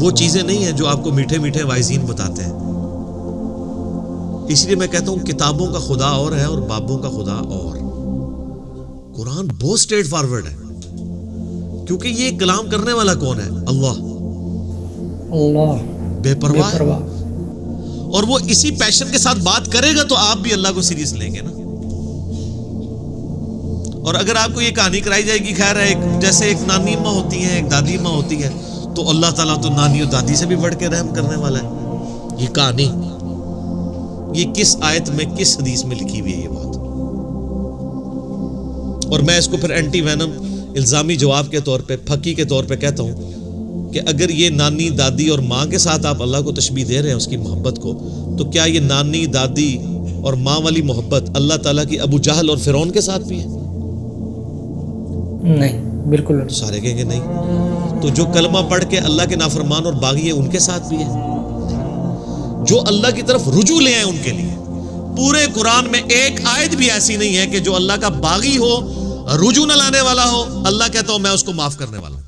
وہ چیزیں نہیں ہیں جو آپ کو میٹھے میٹھے وائزین بتاتے ہیں. اس لیے میں کہتا ہوں کتابوں کا خدا اور ہے اور بابوں کا خدا اور. قرآن بہت اسٹریٹ فارورڈ ہے کیونکہ یہ کلام کرنے والا کون ہے؟ اللہ. بے پرواہ. اور وہ اسی پیشن کے ساتھ بات کرے گا تو آپ بھی اللہ کو سیریس لیں گے نا. اور اگر آپ کو یہ کہانی کرائی جائے گی خیر ہے جیسے ایک نانی اماں ہوتی ہے ایک دادی اماں ہوتی ہے تو اللہ تعالیٰ تو نانی اور دادی سے بھی بڑھ کے رحم کرنے والا ہے. یہ کہانی یہ کس آیت میں کس حدیث میں لکھی ہوئی ہے یہ بات؟ اور میں اس کو پھر اینٹی وینم الزامی جواب کے طور پہ پھکی کے طور پہ کہتا ہوں کہ اگر یہ نانی دادی اور ماں کے ساتھ آپ اللہ کو تشبیہ دے رہے ہیں اس کی محبت کو تو کیا یہ نانی دادی اور ماں والی محبت اللہ تعالیٰ کی ابو جہل اور فرعون کے ساتھ بھی ہے؟ نہیں بالکل. سارے کہیں گے نہیں. تو جو کلمہ پڑھ کے اللہ کے نافرمان اور باغی ہے ان کے ساتھ بھی ہے. جو اللہ کی طرف رجوع لے آئے ان کے لیے. پورے قرآن میں ایک آیت بھی ایسی نہیں ہے کہ جو اللہ کا باغی ہو رجوع نہ لانے والا ہو اللہ کہتا ہوں میں اس کو معاف کرنے والا ہوں.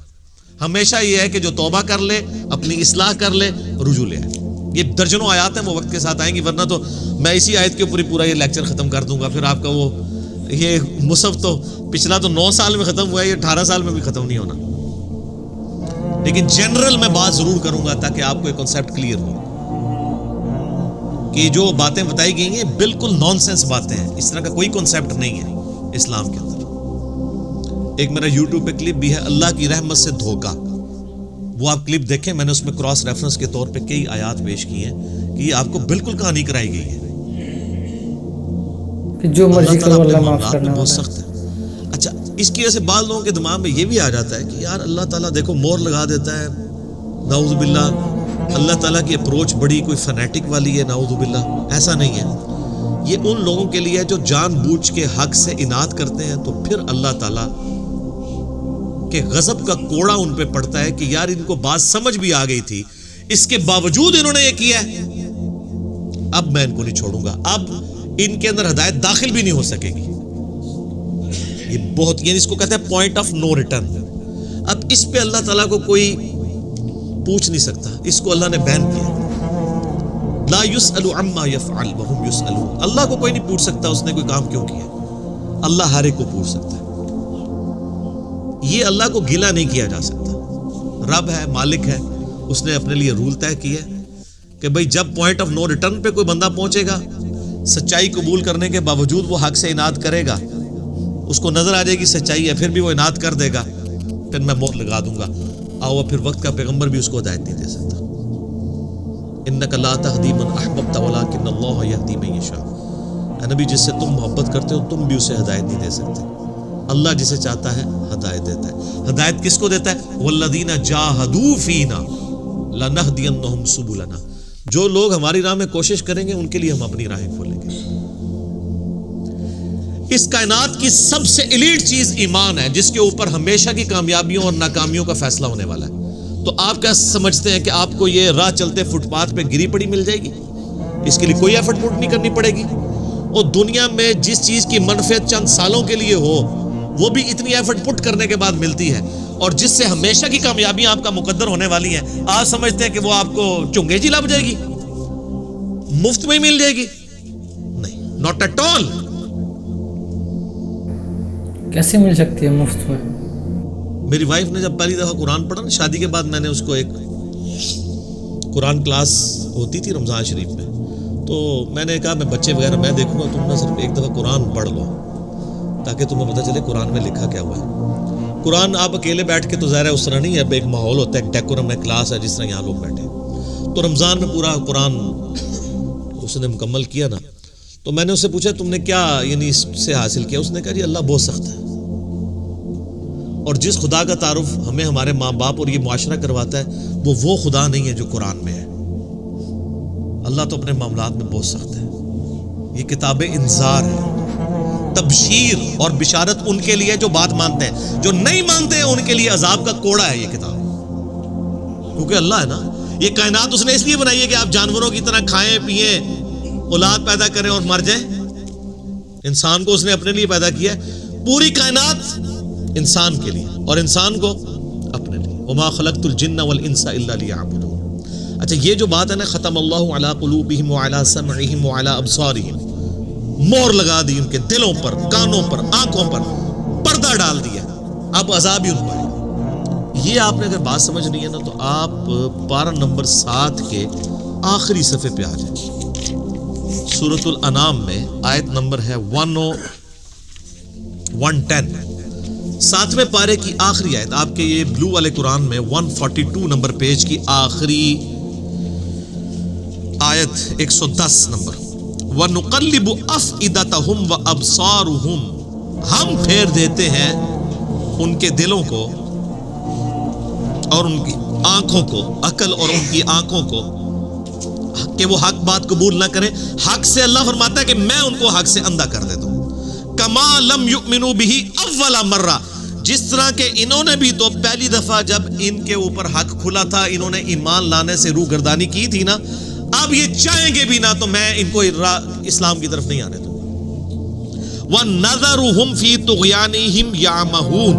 ہمیشہ یہ ہے کہ جو توبہ کر لے اپنی اصلاح کر لے رجوع لے آئے. یہ درجنوں آیات ہیں وہ وقت کے ساتھ آئیں گی ورنہ تو میں اسی آیت کے اوپر پورا یہ لیکچر ختم کر دوں گا. پھر آپ کا وہ یہ مصحف تو پچھلا تو 9 سال میں ختم ہوا ہے یہ 18 سال میں بھی ختم نہیں ہونا. لیکن جنرل میں بات ضرور کروں گا تاکہ آپ کو ایک کنسیپٹ کلیئر ہو کہ جو باتیں بتائی گئی ہیں بالکل نان سینس باتیں ہیں. اس طرح کا کوئی کنسیپٹ نہیں ہے اسلام کے اندر. ایک میرا یوٹیوب پہ کلپ بھی ہے اللہ کی رحمت سے دھوکہ. وہ آپ کلپ دیکھیں میں نے اس میں کراس ریفرنس کے طور پہ کئی آیات پیش کی ہیں کہ یہ آپ کو بالکل کہانی کرائی گئی ہے کہ جو مرضی کرو اللہ معاف کرنا بہت سخت ہے. اچھا اس کی وجہ سے بعض لوگوں کے دماغ میں یہ بھی آ جاتا ہے کہ یار اللہ تعالیٰ دیکھو مور لگا دیتا ہے نعوذ باللہ اللہ تعالیٰ کی اپروچ بڑی کوئی فنیٹک والی ہے نعوذ باللہ. ایسا نہیں ہے. یہ ان لوگوں کے لیے جو جان بوجھ کے حق سے اناد کرتے ہیں تو پھر اللہ تعالیٰ کہ غضب کا کوڑا ان پہ پڑتا ہے کہ یار ان کو بات سمجھ بھی آ گئی تھی اس کے باوجود انہوں نے یہ کیا ہے اب میں ان کو نہیں چھوڑوں گا. اب ان کے اندر ہدایت داخل بھی نہیں ہو سکے گی. یہ بہت یعنی اس کو کہتے ہیں پوائنٹ آف نو ریٹرن. اب اس پہ اللہ تعالیٰ کو کوئی پوچھ نہیں سکتا. اس کو اللہ نے بین کیا لا يسأل عما يفعل وهم يسألون. اللہ کو کوئی نہیں پوچھ سکتا اس نے کوئی کام کیوں کیا. اللہ ہر ایک کو پوچھ سکتا ہے. یہ اللہ کو گلا نہیں کیا جا سکتا. رب ہے مالک ہے اس نے اپنے لیے رول طے کیا کہ بھئی جب پوائنٹ آف نو ریٹرن پہ کوئی بندہ پہنچے گا سچائی قبول کرنے کے باوجود وہ حق سے اناد کرے گا اس کو نظر آ جائے گی سچائی ہے پھر بھی وہ اناد کر دے گا پھر میں موت لگا دوں گا. آؤ پھر وقت کا پیغمبر بھی اس کو ہدایت نہیں دے سکتا. انک لا تہدی من احببت ولکن اللہ یہدی من یشاء. اے نبی جس سے تم محبت کرتے ہو تم بھی اسے ہدایت نہیں دے سکتے. اللہ جسے چاہتا ہے ہدایت دیتا ہے. ہدایت کس کو دیتا ہے؟ والذین جاہدوا فینا لنہدینہم سبلنا. جو لوگ ہماری راہ میں کوشش کریں گے ان کے لیے ہم اپنی راہیں کھولیں گے. اس کائنات کی سب سے ایلیٹ چیز ایمان ہے جس کے اوپر ہمیشہ کی کامیابیوں اور ناکامیوں کا فیصلہ ہونے والا ہے. تو آپ کیا سمجھتے ہیں کہ آپ کو یہ راہ چلتے فٹ پاتھ پہ گری پڑی مل جائے گی؟ اس کے لیے کوئی ایفرٹ پٹ نہیں کرنی پڑے گی. اور دنیا میں جس چیز کی منفعت چند سالوں کے لیے ہو وہ بھی اتنی ایفرٹ پٹ کرنے کے بعد ملتی ہے. اور جس سے ہمیشہ کی کامیابیاں آپ کا مقدر ہونے والی ہیں آپ سمجھتے ہیں کہ وہ آپ کو چنگے جی لب جائے گی مفت میں ہی مل جائے گی؟ نہیں, ناٹ ایٹ آل. کیسے مل سکتی ہے مفت میں؟ میری وائف نے جب پہلی دفعہ قرآن پڑھا نا شادی کے بعد میں نے اس کو ایک قرآن کلاس ہوتی تھی رمضان شریف میں تو میں نے کہا میں بچے وغیرہ میں دیکھوں گا تم نہ صرف ایک دفعہ قرآن پڑھ لو تاکہ تمہیں پتہ چلے قرآن میں لکھا کیا ہوا ہے. قرآن آپ اکیلے بیٹھ کے تو ظاہر ہے اس طرح نہیں ہے. اب ایک ماحول ہوتا ہے ایک ڈیکورم ہے کلاس ہے جس طرح یہاں لوگ بیٹھے تو رمضان میں پورا قرآن اس نے مکمل کیا نا تو میں نے اس سے پوچھا تم نے کیا یعنی اس سے حاصل کیا؟ اس نے کہا جی اللہ بہت سخت ہے اور جس خدا کا تعارف ہمیں ہمارے ماں باپ اور یہ معاشرہ کرواتا ہے وہ خدا نہیں ہے جو قرآن میں ہے. اللہ تو اپنے معاملات میں بہت سخت ہے. یہ کتاب انذار ہے تبشیر اور بشارت ان کے لیے جو بات مانتے ہیں. جو نہیں مانتے ہیں ان کے لیے عذاب کا کوڑا ہے یہ کتاب کیونکہ اللہ ہے نا یہ کائنات اس نے اس لیے بنائی ہے کہ آپ جانوروں کی طرح کھائیں پیئیں اولاد پیدا کریں اور مر جائیں. انسان کو اس نے اپنے لیے پیدا کیا ہے پوری کائنات انسان کے لیے اور انسان کو اپنے لیے. وما خلقت الجن والانس الا لیعبدون. اچھا یہ جو بات ہے نا ختم اللہ علی قلوبہم وعلی سمعہم وعلی ابصارہم، مور لگا دی ان کے دلوں پر، کانوں پر، آنکھوں پر، پردہ ڈال دیا، اب عذاب ہی ان کو آئے گا۔ یہ آپ نے اگر بات سمجھنی ہے نا تو آپ پارہ نمبر 7 کے آخری صفحے پہ آ جائیں، سورۃ الانعام میں آیت نمبر ہے 110، 7ویں پارے کی آخری آیت، آپ کے یہ بلو والے قرآن میں 142 نمبر پیج کی آخری آیت 110 نمبر، وَنُقَلِّبُ أَفْئِدَتَهُمْ وَأَبْصَارُهُمْ، ہم پھیر دیتے ہیں ان کے دلوں کو اور ان کی آنکھوں کو، عقل اور ان کی آنکھوں کو، کہ وہ حق بات قبول نہ کریں۔ حق سے اللہ فرماتا ہے کہ میں ان کو حق سے اندھا کر دیتا ہوں۔ کما لم یؤمنوا بہ اول مرہ، جس طرح کہ انہوں نے بھی تو پہلی دفعہ جب ان کے اوپر حق کھلا تھا انہوں نے ایمان لانے سے روح گردانی کی تھی نا، اب یہ چاہیں گے بھی نہ تو میں ان کو اسلام کی طرف نہیں آنے دوں۔ وَنَذَرُهُمْ فِي طُغْيَانِهِمْ يَعْمَهُونَ،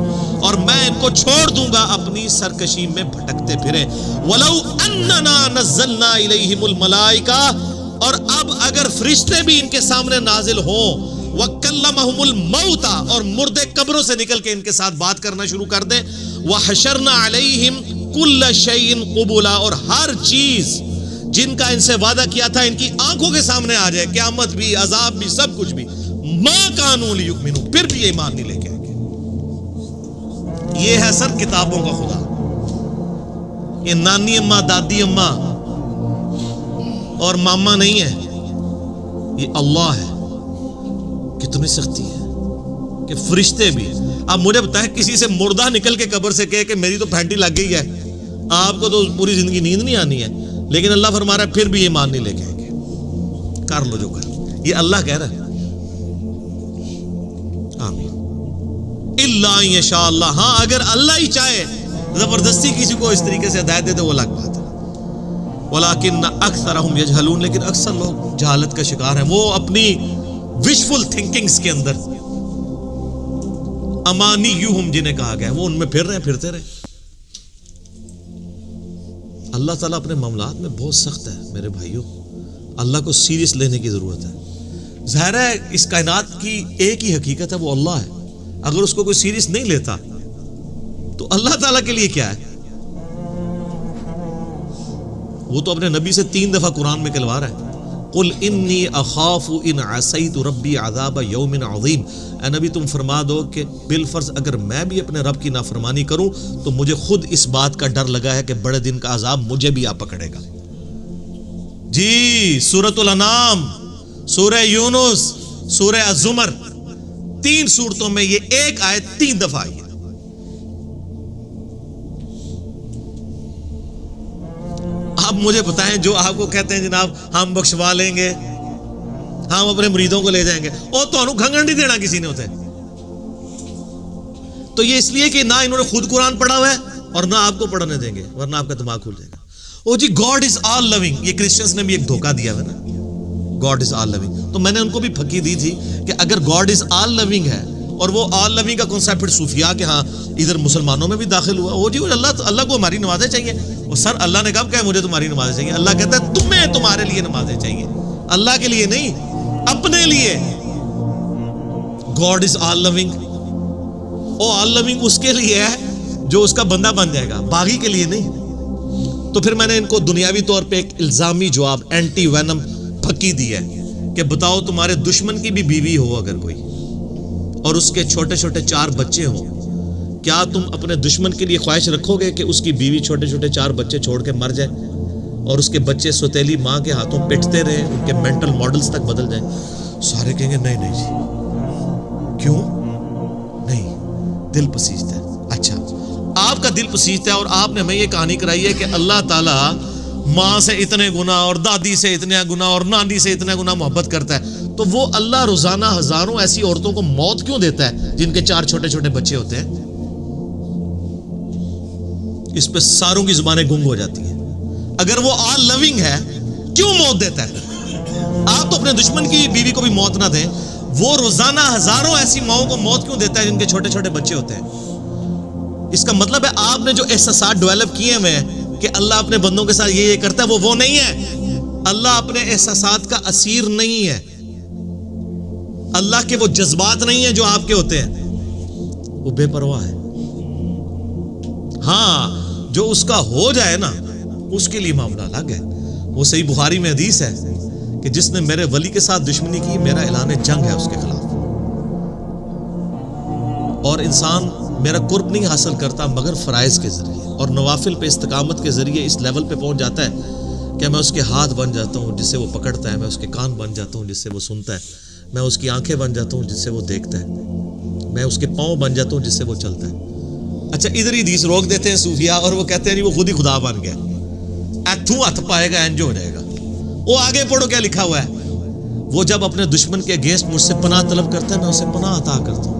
اور میں ان کو چھوڑ دوں گا اپنی سرکشی میں بھٹکتے پھریں۔ وَلَوْ أَنَّنَا نَزَّلْنَا إِلَيْهِمُ الْمَلَائِكَةَ، اور اب اگر فرشتے بھی ان کے سامنے نازل ہوں، وَكَلَّمَهُمُ الْمَوْتَى، اور مردے قبروں سے نکل کے ان کے ساتھ بات کرنا شروع کر دیں، وَحَشَرْنَا عَلَيْهِمْ كُلَّ شَيْءٍ قُبُولًا، اور ہر چیز جن کا ان سے وعدہ کیا تھا ان کی آنکھوں کے سامنے آ جائے، قیامت بھی، عذاب بھی، سب کچھ بھی، مَا كَانُوا لِيُؤْمِنُوا، پھر بھی ایمان نہیں لے کے آئیں گے۔ یہ ہے سر کتابوں کا خدا، یہ نانی اماں، دادی اماں اور ماما نہیں ہے، یہ اللہ ہے۔ کتنی سختی ہے کہ فرشتے بھی، اب مجھے بتائیں کسی سے مردہ نکل کے قبر سے کہے کہ میری تو پھینٹی لگ گئی ہے، آپ کو تو پوری زندگی نیند نہیں آنی ہے، لیکن اللہ فرما رہا ہے پھر بھی ایمان نہیں لے کے آئیں گے، کر لو جو کر، یہ اللہ کہہ رہا ہے۔ آمین۔ الا ان یشاء اللہ، ہاں اگر اللہ ہی چاہے زبردستی کسی کو اس طریقے سے ہدایت دے دے وہ الگ بات ہے۔ ولکن اکثرهم یجہلون، لیکن اکثر لوگ جہالت کا شکار ہیں، وہ اپنی وشفل تھنکنگز کے اندر، امانیہم جنہیں کہا گیا، وہ ان میں پھر رہے ہیں، پھرتے رہے۔ اللہ تعالیٰ اپنے معاملات میں بہت سخت ہے میرے بھائیوں، اللہ کو سیریس لینے کی ضرورت ہے۔ ظاہر ہے اس کائنات کی ایک ہی حقیقت ہے، وہ اللہ ہے، اگر اس کو کوئی سیریس نہیں لیتا تو اللہ تعالیٰ کے لیے کیا ہے؟ وہ تو اپنے نبی سے 3 دفعہ قرآن میں کہلوا رہا ہے، قل انی اخاف ان عصیت ربی عذاب یوم عظیم، اے نبی تم فرما دو کہ بالفرض اگر میں بھی اپنے رب کی نافرمانی کروں تو مجھے خود اس بات کا ڈر لگا ہے کہ بڑے دن کا عذاب مجھے بھی آ پکڑے گا۔ جی سورۃ الانعام، سورہ یونس، سورہ الزمر، 3 سورتوں میں یہ ایک آیت 3 دفعہ آئی ہے۔ اب مجھے بتائیں جو آپ کو کہتے ہیں جناب ہم بخشوا لیں گے، ہم اپنے مریدوں کو لے جائیں گے، اور تو انہوں گھنگن نہیں دینا کسی نے ہوتے، تو یہ اس لیے کہ نہ انہوں نے خود قرآن پڑھا ہوا ہے اور نہ آپ کو پڑھنے دیں گے، ورنہ آپ کا دماغ کھل جائے گا۔ او جی گاڈ از آل لونگ، یہ کرسچنز نے بھی ایک دھوکہ دیا ہے نا، گاڈ از آل لونگ، تو میں نے ان کو بھی پھکی دی تھی کہ اگر گاڈ از آل لونگ ہے اور وہ آل لونگ کا کنسیپٹ پھر صوفیاء کے ہاں ادھر مسلمانوں میں بھی داخل ہوا، وہ جی اللہ کو ہماری نمازیں چاہیے، وہ سر اللہ نے کب کہا مجھے تمہاری نمازیں چاہیے؟ اللہ کہتا ہے تمہیں تمہارے لیے نمازیں چاہیے، اللہ کے لیے نہیں، اپنے لیے۔ گاڈ از آل لونگ، او آل لونگ اس کے لیے ہے جو اس کا بندہ بن جائے گا، باغی کے لیے نہیں۔ تو پھر میں نے ان کو دنیاوی طور پہ ایک الزامی جواب، اینٹی وینم پھکی دی ہے کہ بتاؤ تمہارے دشمن کی بھی بیوی ہو اگر کوئی اور اس کے چھوٹے چھوٹے 4 بچے ہوں، کیا تم اپنے دشمن کے لیے خواہش رکھو گے کہ اس کی بیوی چھوٹے چھوٹے 4 بچے چھوڑ کے مر جائے اور اس کے بچے سوتیلی ماں کے ہاتھوں پٹتے رہے، ان کے مینٹل ماڈلز تک بدل جائیں؟ سارے کہیں گے نہیں جی، کیوں نہیں؟ دل پسیجتا ہے۔ اچھا آپ کا دل پسیجتا ہے اور آپ نے ہمیں یہ کہانی کرائی ہے کہ اللہ تعالیٰ ماں سے اتنے گنا اور دادی سے اتنے گنا اور نانی سے اتنے گنا محبت کرتا ہے، تو وہ اللہ روزانہ ہزاروں ایسی عورتوں کو موت کیوں دیتا ہے جن کے 4 چھوٹے چھوٹے بچے ہوتے ہیں؟ اس پہ ساروں کی زبانیں گنگ ہو جاتی ہیں۔ اگر وہ آل لونگ ہے کیوں موت دیتا ہے؟ آپ تو اپنے دشمن کی بیوی کو بھی موت نہ دیں، وہ روزانہ ہزاروں ایسی ماؤں کو موت کیوں دیتا ہے جن کے چھوٹے چھوٹے بچے ہوتے ہیں؟ اس کا مطلب ہے آپ نے جو احساسات ڈیولپ کیے ہوئے ہیں کہ اللہ اپنے بندوں کے ساتھ یہ کرتا ہے، وہ نہیں ہے۔ اللہ اپنے احساسات کا اسیر نہیں ہے، اللہ کے وہ جذبات نہیں ہیں جو آپ کے ہوتے ہیں، وہ بے پرواہ ہے۔ ہاں جو اس کا ہو جائے نا اس کے لیے معاملہ الگ ہے۔ وہ صحیح بخاری میں حدیث ہے کہ جس نے میرے ولی کے ساتھ دشمنی کی، میرا اعلان جنگ ہے اس کے خلاف۔ اور انسان میرا قرب نہیں حاصل کرتا مگر فرائض کے ذریعے اور نوافل پہ استقامت کے ذریعے اس لیول پہ پہنچ جاتا ہے کہ میں اس کے ہاتھ بن جاتا ہوں جس سے وہ پکڑتا ہے، میں اس کے کان بن جاتا ہوں جس سے وہ سنتا ہے، میں اس کی آنکھیں بن جاتا ہوں جس سے وہ دیکھتا ہے، میں اس کے پاؤں بن جاتا ہوں جس سے وہ چلتا ہے۔ اچھا ادھر ہی حدیث روک دیتے ہیں صوفیاء اور وہ کہتے ہیں جی وہ خود ہی خدا بن گیا، ایتھوں ہاتھ پائے گا انج ہو جائے گا۔ وہ آگے پڑھو کیا لکھا ہوا ہے، وہ جب اپنے دشمن کے اگینسٹ مجھ سے پناہ طلب کرتا ہے میں اسے پناہ عطا کرتا ہوں۔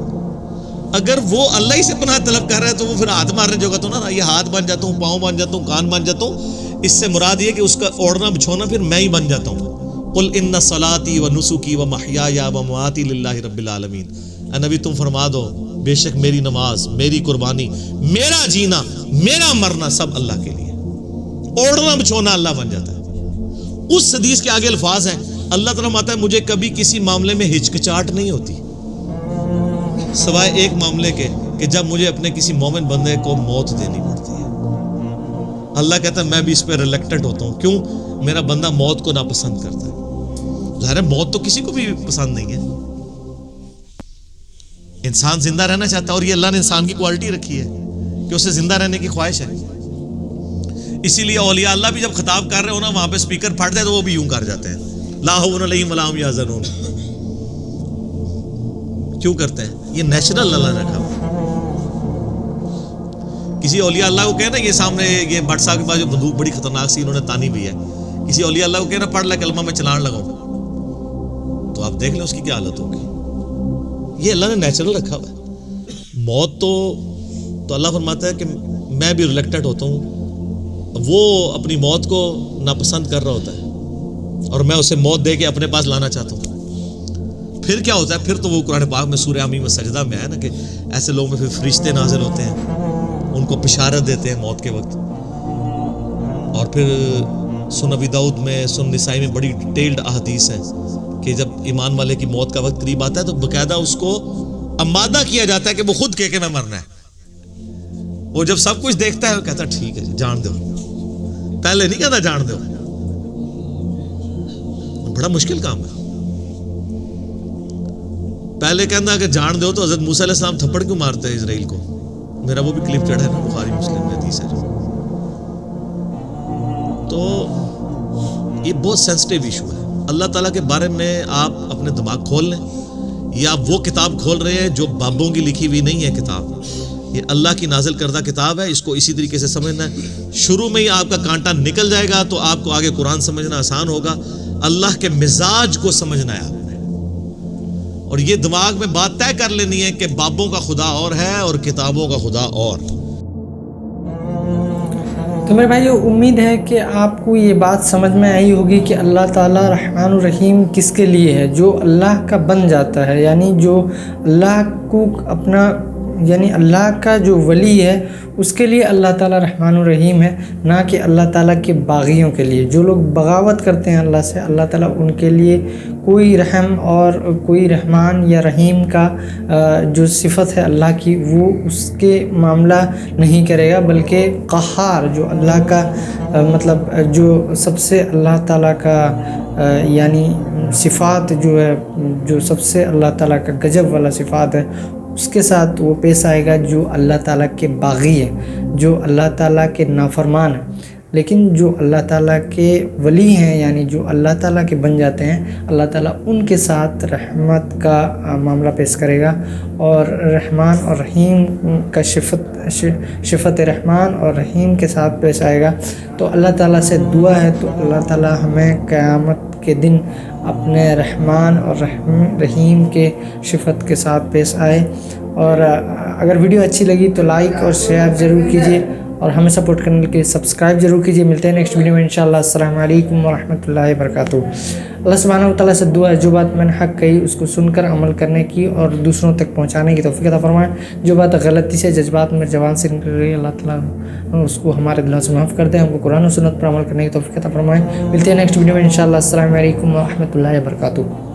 اگر وہ اللہ ہی سے پناہ طلب کر رہا ہے تو وہ پھر ہاتھ مارنے جو تو نا یہ ہاتھ بن جاتا ہوں، پاؤں بن جاتا ہوں، کان بن جاتا ہوں، اس سے مراد یہ کہ اس کا اوڑھنا بچھونا پھر میں ہی بن جاتا ہوں۔ قل ان صلاتی و نسکی و محیایا و مماتی للہ رب العالمین، اے نبی تم فرما دو بے شک میری نماز، میری قربانی، میرا جینا، میرا مرنا سب اللہ کے لیے۔ اوڑھنا بچھونا اللہ بن جاتا ہے۔ اس حدیث کے آگے الفاظ ہیں، اللہ تعالیٰ فرماتا ہے مجھے کبھی کسی معاملے میں ہچکچاہٹ نہیں ہوتی سوائے ایک معاملے کے کہ جب مجھے اپنے کسی مومن بندے کو موت دینی پڑتی ہے۔ اللہ کہتا ہے میں بھی اس پہ ریلیکٹنٹ ہوتا ہوں، کیوں؟ میرا بندہ موت کو ناپسند کرتا ہے۔ ظاہر ہے موت تو کسی کو بھی پسند نہیں ہے، انسان زندہ رہنا چاہتا ہے، اور یہ اللہ نے انسان کی کوالٹی رکھی ہے کہ اسے زندہ رہنے کی خواہش ہے۔ اسی لیے اولیاء اللہ بھی جب خطاب کر رہے ہو نا وہاں پہ اسپیکر پھٹ جائے تو وہ بھی یوں کر جاتے ہیں، لا حول علیہم ولا ہم یحزنون۔ کیوں کرتے ہیں؟ یہ نیچرل اللہ نے رکھا۔ کسی اولیاء اللہ کو کہنا یہ سامنے یہ بٹ صاحب کے پاس جو بندوق بڑی خطرناک سی انہوں نے تانی بھی ہے، کسی اولیاء اللہ کو کہنا پڑھ لے کلمہ میں چلان لگاؤں، تو آپ دیکھ لیں اس کی کیا حالت ہوگی۔ یہ اللہ نے نیچرل رکھا ہوا ہے۔ موت تو اللہ فرماتا ہے کہ میں بھی ریلیکٹڈ ہوتا ہوں، وہ اپنی موت کو ناپسند کر رہا ہوتا ہے اور میں اسے موت دے کے اپنے پاس لانا چاہتا ہوں۔ پھر کیا ہوتا ہے؟ پھر تو وہ قرآن پاک میں سورہ حمیم سجدہ میں ہے نا کہ ایسے لوگوں میں پھر فرشتے نازل ہوتے ہیں، ان کو بشارت دیتے ہیں موت کے وقت۔ اور پھر سن ابی داؤد میں، سن نسائی میں بڑی ڈیٹیلڈ احادیث ہیں کہ جب ایمان والے کی موت کا وقت قریب آتا ہے تو باقاعدہ اس کو آمادہ کیا جاتا ہے کہ وہ خود کہے کہ میں مرنا ہے۔ وہ جب سب کچھ دیکھتا ہے وہ کہتا ہے ٹھیک ہے جی جان دو، پہلے نہیں کہتا جان دو۔ بڑا مشکل کام ہے۔ پہلے کہنا کہ جان دو تو حضرت موسیٰ علیہ السلام تھپڑ کیوں مارتے ہیں اسرائیل کو؟ میرا وہ بھی کلپ چڑھا ہے نا بخاری مسلم میں حدیث ہے۔ تو یہ بہت سینسٹیو ایشو ہے۔ اللہ تعالیٰ کے بارے میں آپ اپنے دماغ کھول لیں، یا وہ کتاب کھول رہے ہیں جو بابوں کی لکھی ہوئی نہیں ہے کتاب، یہ اللہ کی نازل کردہ کتاب ہے، اس کو اسی طریقے سے سمجھنا ہے۔ شروع میں ہی آپ کا کانٹا نکل جائے گا تو آپ کو آگے قرآن سمجھنا آسان ہوگا۔ اللہ کے مزاج کو سمجھنا ہے آپ نے، اور یہ دماغ میں بات طے کر لینی ہے کہ بابوں کا خدا اور ہے اور کتابوں کا خدا اور۔ تو میرے بھائی امید ہے کہ آپ کو یہ بات سمجھ میں آئی ہوگی کہ اللہ تعالیٰ رحمان الرحیم کس کے لیے ہے۔ جو اللہ کا بن جاتا ہے، یعنی جو اللہ کو اپنا، یعنی اللہ کا جو ولی ہے اس کے لیے اللہ تعالیٰ رحمان الرحیم ہے، نہ کہ اللہ تعالیٰ کے باغیوں کے لیے۔ جو لوگ بغاوت کرتے ہیں اللہ سے، اللہ تعالیٰ ان کے لیے کوئی رحم اور کوئی رحمان یا رحیم کا جو صفت ہے اللہ کی وہ اس کے معاملہ نہیں کرے گا، بلکہ قہار جو اللہ کا مطلب جو سب سے اللہ تعالیٰ کا یعنی صفات جو ہے، جو سب سے اللہ تعالیٰ کا گجب والا صفات ہے اس کے ساتھ وہ پیش آئے گا جو اللہ تعالیٰ کے باغی ہے، جو اللہ تعالیٰ کے نافرمان ہیں۔ لیکن جو اللہ تعالیٰ کے ولی ہیں، یعنی جو اللہ تعالیٰ کے بن جاتے ہیں، اللہ تعالیٰ ان کے ساتھ رحمت کا معاملہ پیش کرے گا، اور رحمان اور رحیم کا صفت رحمان اور رحیم کے ساتھ پیش آئے گا۔ تو اللہ تعالیٰ سے دعا ہے تو اللہ تعالیٰ ہمیں قیامت کے دن اپنے رحمان اور رحیم کے صفت کے ساتھ پیش آئے۔ اور اگر ویڈیو اچھی لگی تو لائک اور شیئر ضرور کیجیے، اور ہمیں سپورٹ کرنے کے لیے سبسکرائب ضرور کیجیے. ملتے ہیں نیکسٹ ویڈیو میں انشاءاللہ. السلام علیکم ورحمۃ اللہ وبرکاتہ. اللہ سبحانہ و تعالیٰ سے دعا ہے جو بات میں نے حق کہی اس کو سن کر عمل کرنے کی اور دوسروں تک پہنچانے کی توفیق عطا فرمائے. جو بات غلطی سے جذبات میں زبان سے نکل رہی ہے اللہ تعالیٰ اس کو ہمارے دلوں سے معاف کر دیں. ہم کو قرآن و سنت پر عمل کرنے کی توفیق عطا فرمائے. ملتے ہیں نیکسٹ ویڈیو میں انشاءاللہ. السلام علیکم ورحمۃ اللہ وبرکاتہ.